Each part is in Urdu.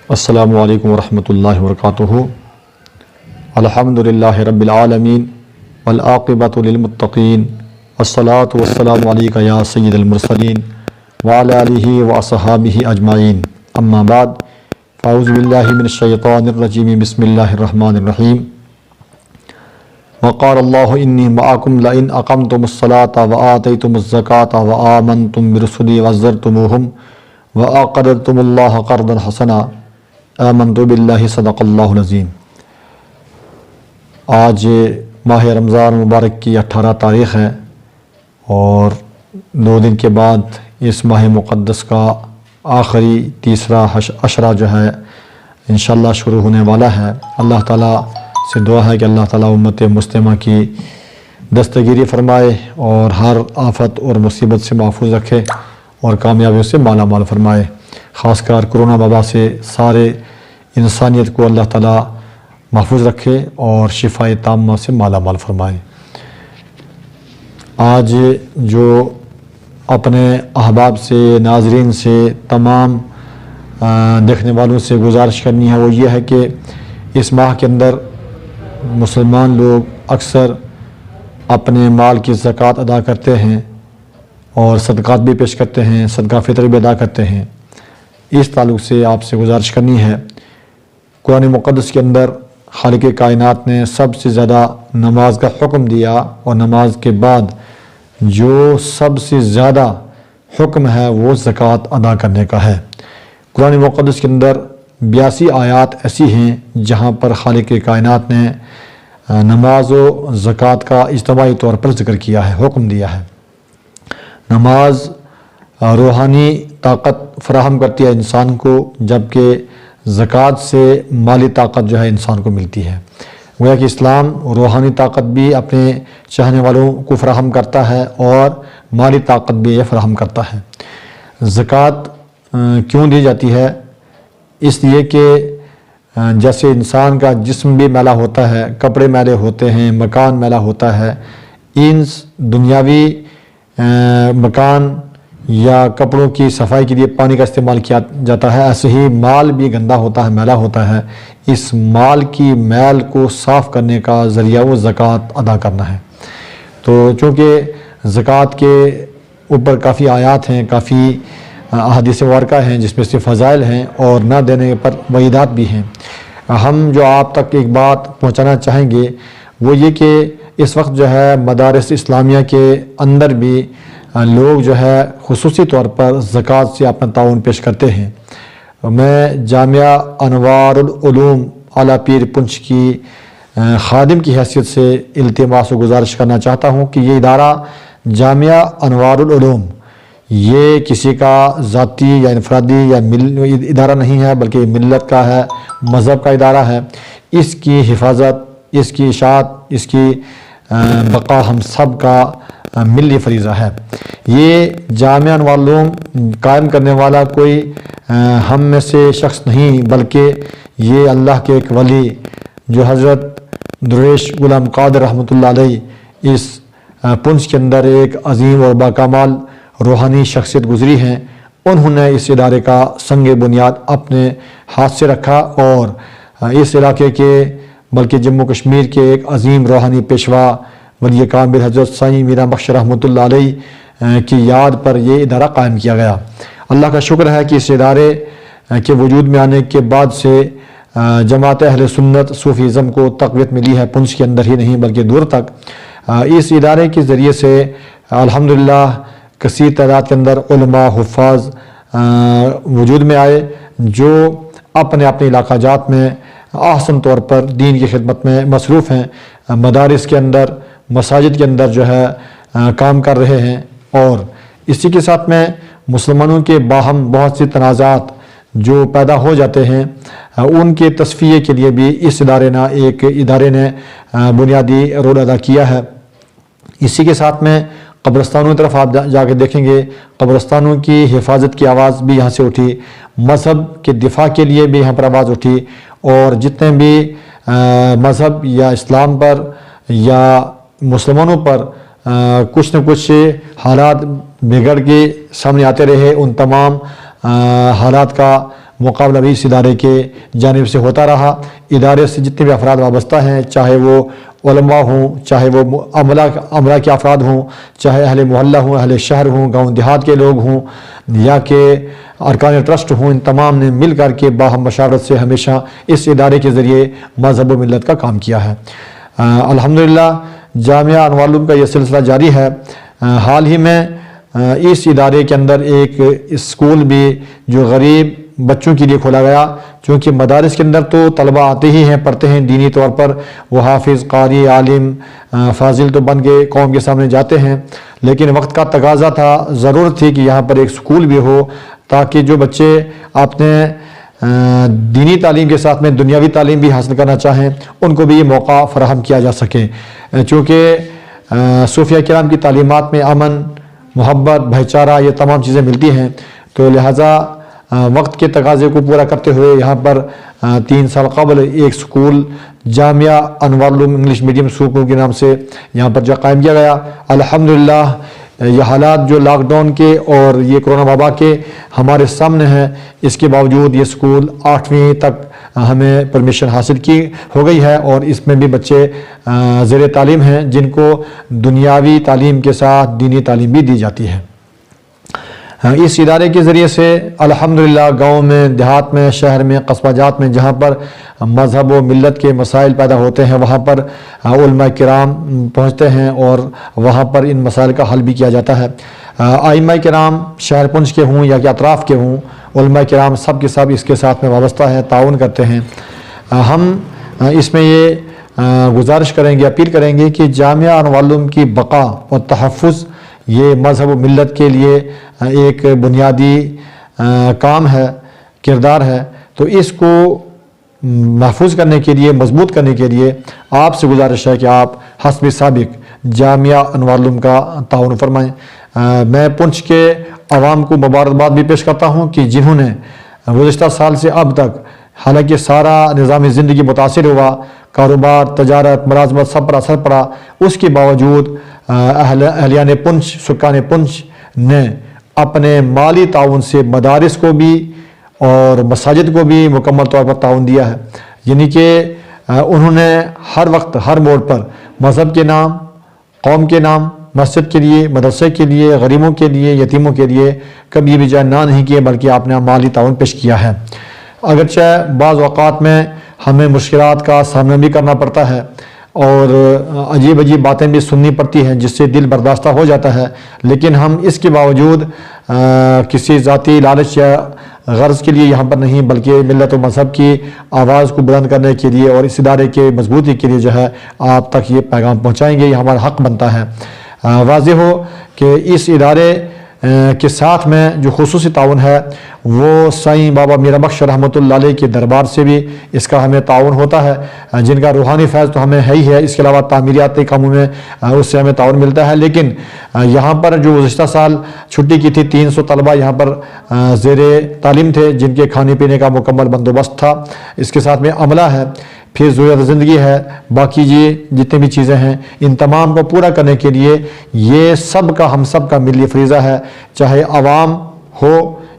السلام علیکم ورحمۃ اللہ وبرکاتہ۔ الحمدللہ رب العالمین والعاقبۃ للمتقین والصلاۃ والسلام علیک یا سید المرسلین وعلی آلہ واصحابہ اجمعین، اما بعد فاعوذ باللہ من الشیطان الرجیم، بسم اللہ الرحمن الرحیم۔ وقال اللہ انی معکم لئن اقمتم الصلاۃ وآتیتم الزکاۃ وآمنتم برسلی وعزرتموہم وأقرضتم اللہ قرضا حسنا آمنت باللہ صدق اللہ العظیم۔ آج ماہ رمضان مبارک کی 18 تاریخ ہے اور 2 دن کے بعد اس ماہ مقدس کا آخری تیسرا عشرہ جو ہے انشاءاللہ شروع ہونے والا ہے۔ اللہ تعالیٰ سے دعا ہے کہ اللہ تعالیٰ امت مسلمہ کی دستگیری فرمائے اور ہر آفت اور مصیبت سے محفوظ رکھے اور کامیابیوں سے مالا مال فرمائے۔ خاص کر کرونا وبا سے سارے انسانیت کو اللہ تعالیٰ محفوظ رکھے اور شفائے تامہ سے مالا مال فرمائے۔ آج جو اپنے احباب سے، ناظرین سے، تمام دیکھنے والوں سے گزارش کرنی ہے وہ یہ ہے کہ اس ماہ کے اندر مسلمان لوگ اکثر اپنے مال کی زکوٰۃ ادا کرتے ہیں اور صدقات بھی پیش کرتے ہیں، صدقہ فطر بھی ادا کرتے ہیں۔ اس تعلق سے آپ سے گزارش کرنی ہے، قرآن مقدس کے اندر خالق کائنات نے سب سے زیادہ نماز کا حکم دیا اور نماز کے بعد جو سب سے زیادہ حکم ہے وہ زکوٰۃ ادا کرنے کا ہے۔ قرآن مقدس کے اندر 82 آیات ایسی ہیں جہاں پر خالق کائنات نے نماز و زکوٰۃ کا اجتماعی طور پر ذکر کیا ہے، حکم دیا ہے۔ نماز روحانی طاقت فراہم کرتی ہے انسان کو، جبکہ زکوٰۃ سے مالی طاقت جو ہے انسان کو ملتی ہے۔ گویا کہ اسلام روحانی طاقت بھی اپنے چاہنے والوں کو فراہم کرتا ہے اور مالی طاقت بھی یہ فراہم کرتا ہے۔ زکوٰۃ کیوں دی جاتی ہے؟ اس لیے کہ جیسے انسان کا جسم بھی میلا ہوتا ہے، کپڑے میلے ہوتے ہیں، مکان میلا ہوتا ہے، ان دنیاوی مکان یا کپڑوں کی صفائی کے لیے پانی کا استعمال کیا جاتا ہے، ایسے ہی مال بھی گندا ہوتا ہے، میلا ہوتا ہے۔ اس مال کی میل کو صاف کرنے کا ذریعہ وہ زکوٰۃ ادا کرنا ہے۔ تو چونکہ زکوٰۃ کے اوپر کافی آیات ہیں، کافی احادیث مبارکہ ہیں جس میں سے فضائل ہیں اور نہ دینے پر وعیدات بھی ہیں۔ ہم جو آپ تک ایک بات پہنچانا چاہیں گے وہ یہ کہ اس وقت جو ہے مدارس اسلامیہ کے اندر بھی لوگ جو ہے خصوصی طور پر زکوٰۃ سے اپنا تعاون پیش کرتے ہیں۔ میں جامعہ انوار العلوم اعلیٰ پیر پنچ کی خادم کی حیثیت سے التماس و گزارش کرنا چاہتا ہوں کہ یہ ادارہ جامعہ انوار العلوم یہ کسی کا ذاتی یا انفرادی یا ادارہ نہیں ہے، بلکہ ملت کا ہے، مذہب کا ادارہ ہے۔ اس کی حفاظت، اس کی اشاعت، اس کی بقا ہم سب کا ملی فریضہ ہے۔ یہ جامعہ انوار العلوم قائم کرنے والا کوئی ہم میں سے شخص نہیں، بلکہ یہ اللہ کے ایک ولی جو حضرت درویش غلام قادر رحمۃ اللہ علیہ اس پنچ کے اندر ایک عظیم اور باکمال روحانی شخصیت گزری ہیں، انہوں نے اس ادارے کا سنگ بنیاد اپنے ہاتھ سے رکھا اور اس علاقے کے بلکہ جموں کشمیر کے ایک عظیم روحانی پیشوا ولی کامل حضرت سائیں میرا بخش رحمۃ اللہ علیہ کی یاد پر یہ ادارہ قائم کیا گیا۔ اللہ کا شکر ہے کہ اس ادارے کے وجود میں آنے کے بعد سے جماعت اہل سنت صوفیزم کو تقویت ملی ہے، پنچ کے اندر ہی نہیں بلکہ دور تک۔ اس ادارے کے ذریعے سے الحمدللہ کثیر تعداد کے اندر علماء، حفاظ وجود میں آئے جو اپنے اپنے علاقہ جات میں احسن طور پر دین کی خدمت میں مصروف ہیں، مدارس کے اندر، مساجد کے اندر جو ہے کام کر رہے ہیں۔ اور اسی کے ساتھ میں مسلمانوں کے باہم بہت سی تنازعات جو پیدا ہو جاتے ہیں ان کے تصفیے کے لیے بھی اس ادارے نے بنیادی رول ادا کیا ہے۔ اسی کے ساتھ میں قبرستانوں کی طرف آپ جا کے دیکھیں گے، قبرستانوں کی حفاظت کی آواز بھی یہاں سے اٹھی، مذہب کے دفاع کے لیے بھی یہاں پر آواز اٹھی، اور جتنے بھی مذہب یا اسلام پر یا مسلمانوں پر کچھ نہ کچھ حالات بگڑ کے سامنے آتے رہے، ان تمام حالات کا مقابلہ بھی اس ادارے کے جانب سے ہوتا رہا۔ ادارے سے جتنے بھی افراد وابستہ ہیں، چاہے وہ علماء ہوں، چاہے وہ عملہ کے افراد ہوں، چاہے اہل محلہ ہوں، اہل شہر ہوں، گاؤں دیہات کے لوگ ہوں، یا کہ ارکان ٹرسٹ ہوں، ان تمام نے مل کر کے باہم مشاورت سے ہمیشہ اس ادارے کے ذریعے مذہب و ملت کا کام کیا ہے۔ الحمدللہ جامعہ انوار العلوم کا یہ سلسلہ جاری ہے۔ حال ہی میں اس ادارے کے اندر ایک اسکول بھی جو غریب بچوں کے لیے کھولا گیا، چونکہ مدارس کے اندر تو طلبہ آتے ہی ہیں، پڑھتے ہیں، دینی طور پر وہ حافظ، قاری، عالم، فاضل تو بن کے قوم کے سامنے جاتے ہیں، لیکن وقت کا تقاضا تھا، ضرورت تھی کہ یہاں پر ایک اسکول بھی ہو، تاکہ جو بچے اپنے دینی تعلیم کے ساتھ میں دنیاوی تعلیم بھی حاصل کرنا چاہیں ان کو بھی یہ موقع فراہم کیا جا سکے۔ چونکہ صوفیہ کرام کی تعلیمات میں امن، محبت، بھائی چارہ، یہ تمام چیزیں ملتی ہیں، تو لہٰذا وقت کے تقاضے کو پورا کرتے ہوئے یہاں پر 3 سال قبل ایک سکول جامعہ انوار العلوم انگلش میڈیم سکول کے نام سے یہاں پر جو قائم کیا گیا۔ الحمدللہ یہ حالات جو لاک ڈاؤن کے اور یہ کرونا وبا کے ہمارے سامنے ہیں، اس کے باوجود یہ سکول 8ویں تک ہمیں پرمیشن حاصل کی ہو گئی ہے، اور اس میں بھی بچے زیر تعلیم ہیں جن کو دنیاوی تعلیم کے ساتھ دینی تعلیم بھی دی جاتی ہے۔ اس ادارے کے ذریعے سے الحمدللہ گاؤں میں، دیہات میں، شہر میں، قصبہ جات میں جہاں پر مذہب و ملت کے مسائل پیدا ہوتے ہیں وہاں پر علماء کرام پہنچتے ہیں اور وہاں پر ان مسائل کا حل بھی کیا جاتا ہے۔ ائمہ کرام شہر پنچ کے ہوں یا کہ اطراف کے ہوں، علماء کرام سب کے سب اس کے ساتھ میں وابستہ ہیں، تعاون کرتے ہیں۔ ہم اس میں یہ گزارش کریں گے، اپیل کریں گے کہ جامعہ انوار العلوم کی بقا اور تحفظ یہ مذہب و ملت کے لیے ایک بنیادی کام ہے، کردار ہے، تو اس کو محفوظ کرنے کے لیے، مضبوط کرنے کے لیے آپ سے گزارش ہے کہ آپ حسب سابق جامعہ انوار العلوم کا تعاون فرمائیں۔ میں پنچ کے عوام کو مبارکباد بھی پیش کرتا ہوں کہ جنہوں نے گزشتہ سال سے اب تک، حالانکہ سارا نظام زندگی متاثر ہوا، کاروبار، تجارت، ملازمت سب پر اثر پڑا، اس کے باوجود اہلیان پنچ، سکان پنچ نے اپنے مالی تعاون سے مدارس کو بھی اور مساجد کو بھی مکمل طور پر تعاون دیا ہے، یعنی کہ انہوں نے ہر وقت ہر موڑ پر مذہب کے نام، قوم کے نام، مسجد کے لیے، مدرسے کے لیے، غریبوں کے لیے، یتیموں کے لیے کبھی بھی جائے نہ نہیں کیے، بلکہ آپ نے مالی تعاون پیش کیا ہے۔ اگرچہ بعض اوقات میں ہمیں مشکلات کا سامنا بھی کرنا پڑتا ہے اور عجیب عجیب باتیں بھی سننی پڑتی ہیں جس سے دل برداشتہ ہو جاتا ہے، لیکن ہم اس کے باوجود کسی ذاتی لالچ یا غرض کے لیے یہاں پر نہیں، بلکہ ملت و مذہب کی آواز کو بلند کرنے کے لیے اور اس ادارے کے مضبوطی کے لیے جو ہے آپ تک یہ پیغام پہنچائیں گے، یہ ہمارا حق بنتا ہے۔ واضح ہو کہ اس ادارے کے ساتھ میں جو خصوصی تعاون ہے وہ سائیں بابا میرا بخش رحمۃ اللہ علیہ کے دربار سے بھی اس کا ہمیں تعاون ہوتا ہے، جن کا روحانی فیض تو ہمیں ہے ہی ہے، اس کے علاوہ تعمیراتی کاموں میں اس سے ہمیں تعاون ملتا ہے، لیکن یہاں پر جو گزشتہ سال چھٹی کی تھی 300 طلبہ یہاں پر زیر تعلیم تھے، جن کے کھانے پینے کا مکمل بندوبست تھا، اس کے ساتھ میں عملہ ہے، پھر ضرورت زندگی ہے، باقی جتنے بھی چیزیں ہیں، ان تمام کو پورا کرنے کے لیے یہ سب کا، ہم سب کا ملی فریضہ ہے، چاہے عوام ہو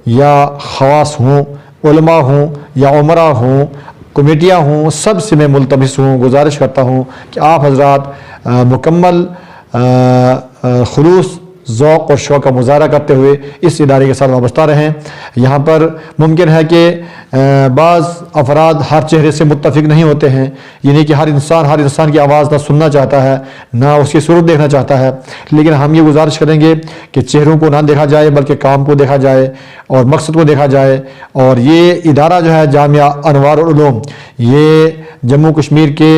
یا خواص ہوں، علماء ہوں یا عمرہ ہوں، کمیٹیاں ہوں، سب سے میں ملتمس ہوں، گزارش کرتا ہوں کہ آپ حضرات مکمل خلوص، ذوق اور شوق کا مظاہرہ کرتے ہوئے اس ادارے کے ساتھ وابستہ رہیں۔ یہاں پر ممکن ہے کہ بعض افراد ہر چہرے سے متفق نہیں ہوتے ہیں، یعنی کہ ہر انسان کی آواز نہ سننا چاہتا ہے، نہ اس کی صورت دیکھنا چاہتا ہے، لیکن ہم یہ گزارش کریں گے کہ چہروں کو نہ دیکھا جائے بلکہ کام کو دیکھا جائے اور مقصد کو دیکھا جائے، اور یہ ادارہ جو ہے جامعہ انوار العلوم یہ جموں کشمیر کے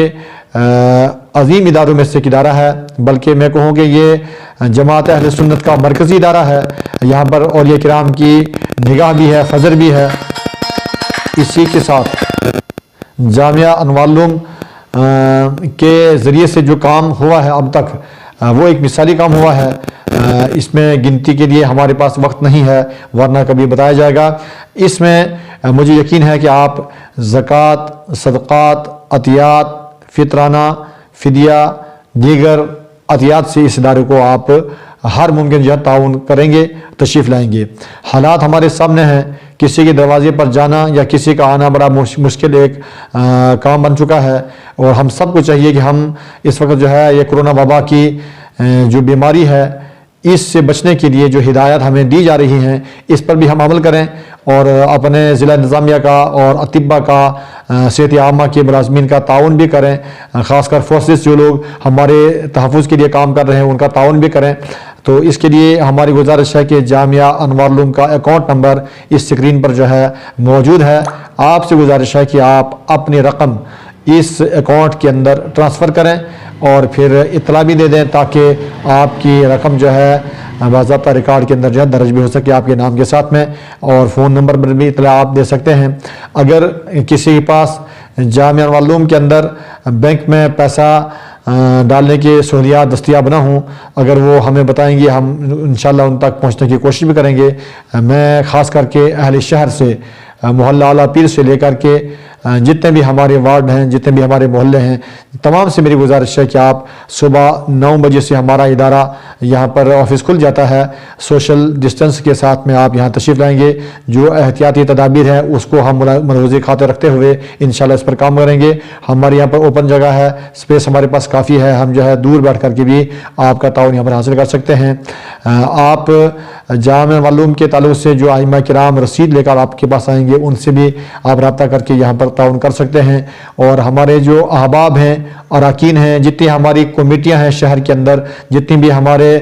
عظیم اداروں میں سے ایک ادارہ ہے، بلکہ میں کہوں کہ یہ جماعت اہل سنت کا مرکزی ادارہ ہے، یہاں پر اولیاء کرام کی نگاہ بھی ہے، فضل بھی ہے۔ اسی کے ساتھ جامعہ انوار العلوم کے ذریعے سے جو کام ہوا ہے اب تک وہ ایک مثالی کام ہوا ہے. اس میں گنتی کے لیے ہمارے پاس وقت نہیں ہے ورنہ کبھی بتایا جائے گا. اس میں مجھے یقین ہے کہ آپ زکوٰۃ، صدقات، عطیات، فطرانہ، فدیہ، دیگر عطیات سے اس ادارے کو آپ ہر ممکن جو ہے تعاون کریں گے، تشریف لائیں گے. حالات ہمارے سامنے ہیں، کسی کے دروازے پر جانا یا کسی کا آنا بڑا مشکل ایک کام بن چکا ہے، اور ہم سب کو چاہیے کہ ہم اس وقت جو ہے یہ کرونا وبا کی جو بیماری ہے اس سے بچنے کے لیے جو ہدایات ہمیں دی جا رہی ہیں اس پر بھی ہم عمل کریں، اور اپنے ضلع انتظامیہ کا اور اطباء کا، صحت عامہ کے ملازمین کا تعاون بھی کریں، خاص کر فورسز جو لوگ ہمارے تحفظ کے لیے کام کر رہے ہیں ان کا تعاون بھی کریں. تو اس کے لیے ہماری گزارش ہے کہ جامعہ انوار العلوم کا اکاؤنٹ نمبر اس سکرین پر جو ہے موجود ہے. آپ سے گزارش ہے کہ آپ اپنی رقم اس اکاؤنٹ کے اندر ٹرانسفر کریں اور پھر اطلاع بھی دے دیں تاکہ آپ کی رقم جو ہے باضابطہ ریکارڈ کے اندر جو ہے درج بھی ہو سکے آپ کے نام کے ساتھ میں، اور فون نمبر پر بھی اطلاع آپ دے سکتے ہیں. اگر کسی کے پاس جامعہ انوار العلوم کے اندر بینک میں پیسہ ڈالنے کی سہولیات دستیاب نہ ہوں، اگر وہ ہمیں بتائیں گے ہم انشاءاللہ ان تک پہنچنے کی کوشش بھی کریں گے. میں خاص کر کے اہل شہر سے، محلہ اعلیٰ پیر سے لے کر کے جتنے بھی ہمارے وارڈ ہیں، جتنے بھی ہمارے محلے ہیں، تمام سے میری گزارش ہے کہ آپ صبح 9 بجے سے ہمارا ادارہ یہاں پر آفس کھل جاتا ہے، سوشل ڈسٹنس کے ساتھ میں آپ یہاں تشریف لائیں گے. جو احتیاطی تدابیر ہیں اس کو ہم ملحوظے خاطر رکھتے ہوئے انشاءاللہ اس پر کام کریں گے. ہمارے یہاں پر اوپن جگہ ہے، اسپیس ہمارے پاس کافی ہے، ہم جو ہے دور بیٹھ کر کے بھی آپ کا تعاون یہاں پر حاصل کر سکتے ہیں. آپ جامعہ انوار العلوم کے تعلق سے جو ائمہ کرام رسید لے کر آپ کے پاس آئیں گے ان سے بھی آپ رابطہ کر کے یہاں پر تعاون کر سکتے ہیں. اور ہمارے جو احباب ہیں، اراکین ہیں، جتنی ہماری کمیٹیاں ہیں شہر کے اندر، جتنی بھی ہمارے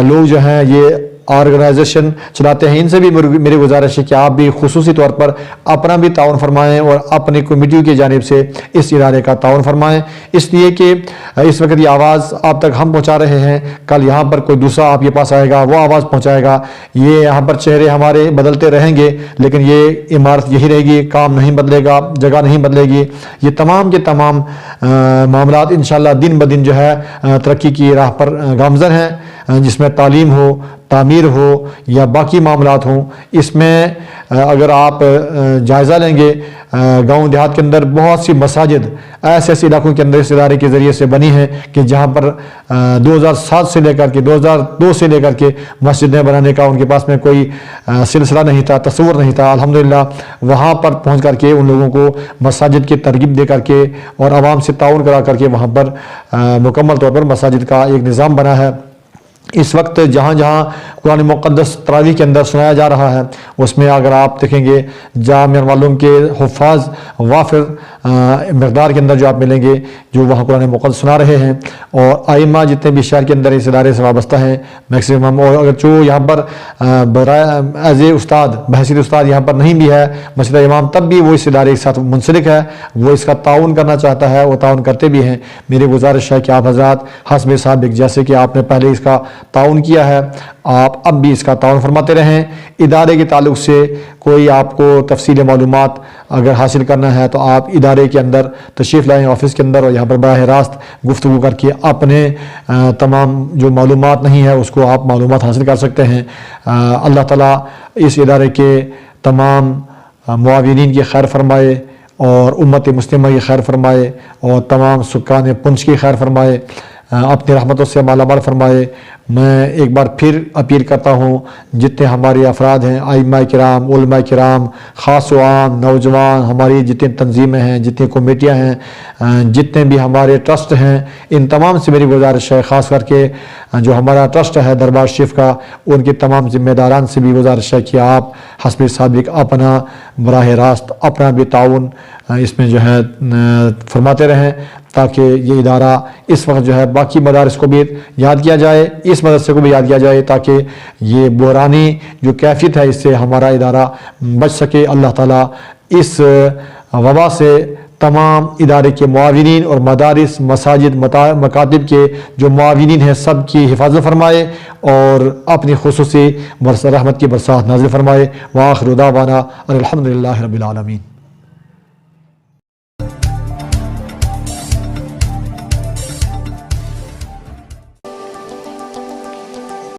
لوگ جو ہیں یہ آرگنائزیشن چلاتے ہیں، ان سے بھی میری گزارش ہے کہ آپ بھی خصوصی طور پر اپنا بھی تعاون فرمائیں اور اپنی کمیٹیوں کی جانب سے اس ادارے کا تعاون فرمائیں، اس لیے کہ اس وقت یہ آواز آپ تک ہم پہنچا رہے ہیں، کل یہاں پر کوئی دوسرا آپ کے پاس آئے گا، وہ آواز پہنچائے گا. یہ یہاں پر چہرے ہمارے بدلتے رہیں گے لیکن یہ عمارت یہی رہے گی، کام نہیں بدلے گا، جگہ نہیں بدلے گی. یہ تمام کے تمام معاملات انشاءاللہ دن بدن جو ہے ترقی کی راہ پر گامزن ہیں، جس میں تعلیم ہو، تعمیر ہو یا باقی معاملات ہوں. اس میں اگر آپ جائزہ لیں گے، گاؤں دیہات کے اندر بہت سی مساجد ایسے علاقوں کے اندر اس ادارے کے ذریعے سے بنی ہیں کہ جہاں پر 2007 سے لے کر کے 2002 سے لے کر کے مسجدیں بنانے کا ان کے پاس میں کوئی سلسلہ نہیں تھا، تصور نہیں تھا. الحمدللہ وہاں پر پہنچ کر کے ان لوگوں کو مساجد کی ترغیب دے کر کے اور عوام سے تعاون کرا کر کے وہاں پر مکمل طور پر مساجد کا ایک نظام بنا ہے. اس وقت جہاں جہاں قرآن مقدس تراویح کے اندر سنایا جا رہا ہے اس میں اگر آپ دیکھیں گے جامعہ انوار العلوم کے حفاظ وافر مقدار کے اندر جو آپ ملیں گے جو وہاں قرآن مقدس سنا رہے ہیں، اور ائمہ جتنے بھی شہر کے اندر اس ادارے سے وابستہ ہیں میکسیمم، اور اگر جو یہاں پر ایز اے استاد بحیثیت استاد یہاں پر نہیں بھی ہے مسجد امام، تب بھی وہ اس ادارے کے ساتھ منسلک ہے، وہ اس کا تعاون کرنا چاہتا ہے، وہ تعاون کرتے بھی ہیں. میری گزارش ہے کہ آپ حضرات حسب سابق، جیسے کہ آپ نے پہلے اس کا تعاون کیا ہے، آپ اب بھی اس کا تعاون فرماتے رہیں. ادارے کے تعلق سے کوئی آپ کو تفصیلی معلومات اگر حاصل کرنا ہے تو آپ ادارے کے اندر تشریف لائیں آفس کے اندر، اور یہاں پر براہ راست گفتگو کر کے اپنے تمام جو معلومات نہیں ہے اس کو آپ معلومات حاصل کر سکتے ہیں. اللہ تعالیٰ اس ادارے کے تمام معاونین کی خیر فرمائے اور امت مسلمہ کی خیر فرمائے اور تمام سکان پنچ کی خیر فرمائے، اپنی رحمتوں سے مالا مال فرمائے. میں ایک بار پھر اپیل کرتا ہوں جتنے ہمارے افراد ہیں، ائمہ کرام، علماء کرام، خاص و عام، نوجوان، ہماری جتنی تنظیمیں ہیں، جتنی کمیٹیاں ہیں، جتنے بھی ہمارے ٹرسٹ ہیں، ان تمام سے میری گزارش ہے، خاص کر کے جو ہمارا ٹرسٹ ہے دربار شریف کا، ان کے تمام ذمہ داران سے بھی گزارش ہے کہ آپ حسب سابق اپنا براہ راست اپنا بھی تعاون اس میں جو ہے فرماتے رہیں تاکہ یہ ادارہ اس وقت جو ہے باقی مدارس کو بھی یاد کیا جائے، اس مدرسے کو بھی یاد کیا جائے تاکہ یہ بحرانی جو کیفیت ہے اس سے ہمارا ادارہ بچ سکے. اللہ تعالیٰ اس وبا سے تمام ادارے کے معاونین اور مدارس، مساجد، مکاتب کے جو معاونین ہیں سب کی حفاظت فرمائے اور اپنی خصوصی رحمت کی برسات نازل فرمائے. وآخر دعوانا الحمدللہ رب العالمین.